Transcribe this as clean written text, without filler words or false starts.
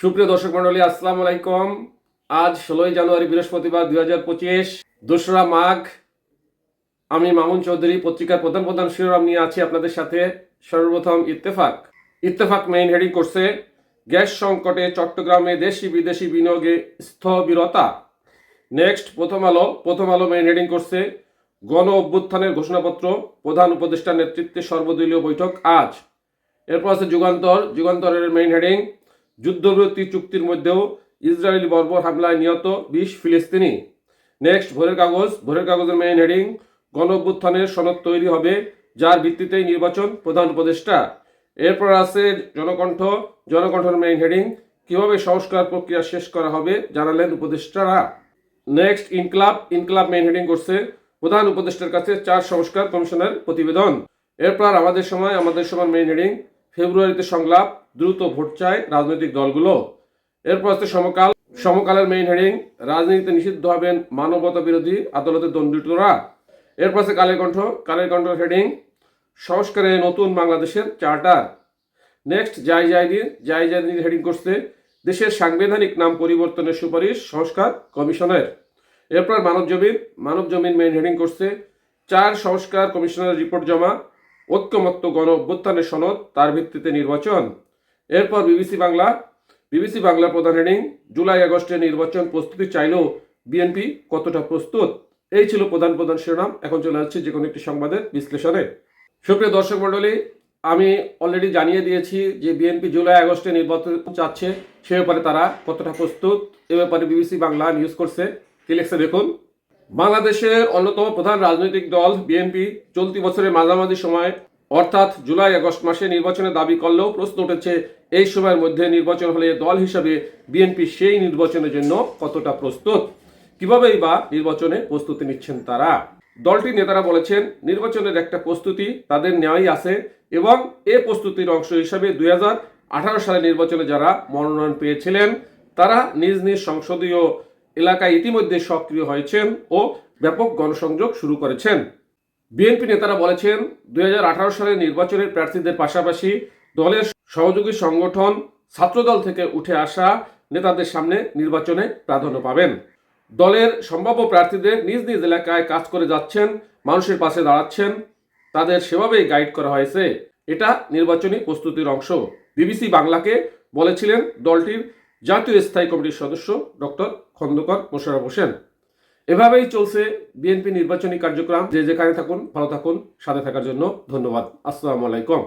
সুপ্রিয় দর্শক মন্ডলী, আসসালামু আলাইকুম। আজ 16 জানুয়ারি বৃহস্পতিবার 2025, 2রা মাঘ। আমি মামুন চৌধুরী পত্রিকার প্রধান প্রধান শিরোনাম নিয়ে আছি আপনাদের সাথে। সর্বপ্রথম ইত্তেফাক মেইন হেডিং করছে, গ্যাস সংকটে চট্টগ্রামে দেশি বিদেশি বিনিয়োগে স্থবিরতা। নেক্সট প্রথম আলো মেইন হেডিং করছে, গণ অভ্যুত্থানের ঘোষণাপত্র, প্রধান উপদেষ্টার নেতৃত্বে সর্বদলীয় বৈঠক আজ। এরপর আছে যুগান্তরের মেইন হেডিং, যুদ্ধবিরতি চুক্তির মধ্যেও ইসরায়েলি বর্বর হামলায় নিহত 20 ফিলিস্তিনি। নেক্সট ভোরের কাগজের মেইন হেডিং, গণ অভ্যুত্থানের সনদ তৈরি হবে, যার ভিত্তিতেই নির্বাচন, প্রধান উপদেষ্টা। এরপর আছে জনকণ্ঠের মেইন হেডিং, কিভাবে সংস্কার প্রক্রিয়া শেষ করা হবে জানালেন উপদেষ্টারা। নেক্সট ইনকলাব মেইন হেডিং করছে, প্রধান উপদেষ্টার কাছে 4 সংস্কার কমিশনের প্রতিবেদন। এরপর আমাদের সময় মেইন হেডিং, ফেব্রুয়ারিতে সংলাপ, দ্রুত ভোট চায় রাজনৈতিক দলগুলো। এরপর আছে সমকালের মেইন হেডিং, রাজনীতিতে নিষিদ্ধ হবেন মানবতা বিরোধী আদালতে দণ্ডিতরা। এরপর আছে কালের কণ্ঠের হেডিং, সংস্কারে নতুন বাংলাদেশের চার্টার। নেক্সট জায়দিন হেডিং করছে, দেশের সাংবিধানিক নাম পরিবর্তনের সুপারিশ সংস্কার কমিশনের। এরপর মানবজমিন মেইন হেডিং করছে, 4 সংস্কার কমিশনের রিপোর্ট জমা, ঐক্যমত্য গণ অভ্যুত্থানের সনদ, তার ভিত্তিতে নির্বাচন। এরপর বিবিসি বাংলা প্রধান হেডিং, জুলাই আগস্টে নির্বাচন প্রস্তুতি চাইলেও বিএনপি কতটা প্রস্তুত। এই ছিল প্রধান শিরোনাম। এখন চলে যাচ্ছে যে কোনো একটি সংবাদের বিশ্লেষণে। সুপ্রিয় দর্শক মণ্ডলী, আমি অলরেডি জানিয়ে দিয়েছি যে বিএনপি জুলাই আগস্টে নির্বাচন চাচ্ছে, সে ব্যাপারে তারা কতটা প্রস্তুত, এ ব্যাপারে বিবিসি বাংলা নিউজ করছে। কি লিখছে দেখুন। বাংলাদেশের অন্যতম প্রধান রাজনৈতিক দল বিএনপি চলতি বছরের মাঝামাঝি সময় অর্থাৎ জুলাই আগস্ট মাসে নির্বাচনের দাবি করলেও প্রশ্ন উঠেছে, এই সময়ের মধ্যে নির্বাচন হলে দল হিসাবে বিএনপি সেই নির্বাচনের জন্য কতটা প্রস্তুত, কিভাবেই বা নির্বাচনে প্রস্তুতি নিচ্ছেন তারা। দলটির নেতারা বলেছেন, নির্বাচনের একটা প্রস্তুতি তাদের নেওয়াই আছে এবং এ প্রস্তুতির অংশ হিসাবে 2018 সালে নির্বাচনে যারা মনোনয়ন পেয়েছিলেন তারা নিজ নিজ সংসদীয় এলাকায় ইতিমধ্যে সক্রিয় হয়েছেন ও ব্যাপক গণসংযোগ শুরু করেছেন। বিএনপি নেতারা বলেছেন, 2018 সালের নির্বাচনের প্রার্থীদের পাশাপাশি দলের সহযোগী সংগঠন ছাত্রদল থেকে উঠে আসা নেতাদের সামনে নির্বাচনে প্রাধান্য পাবেন। দলের সম্ভাব্য প্রার্থীদের নিজ নিজ এলাকায় কাজ করে যাচ্ছেন, মানুষের পাশে দাঁড়াচ্ছেন, তাদের সেভাবেই গাইড করা হয়েছে। এটা নির্বাচনী প্রস্তুতির অংশ, বিবিসি বাংলাকে বলেছিলেন দলটির জাতীয় স্থায়ী কমিটির সদস্য ডক্টর খন্দকার মোশাররফ হোসেন। এভাবেই চলছে বিএনপি নির্বাচনী কার্যক্রম। যে যেখানে থাকুন, ভালো থাকুন। সাথে থাকার জন্য ধন্যবাদ। আসসালামু আলাইকুম।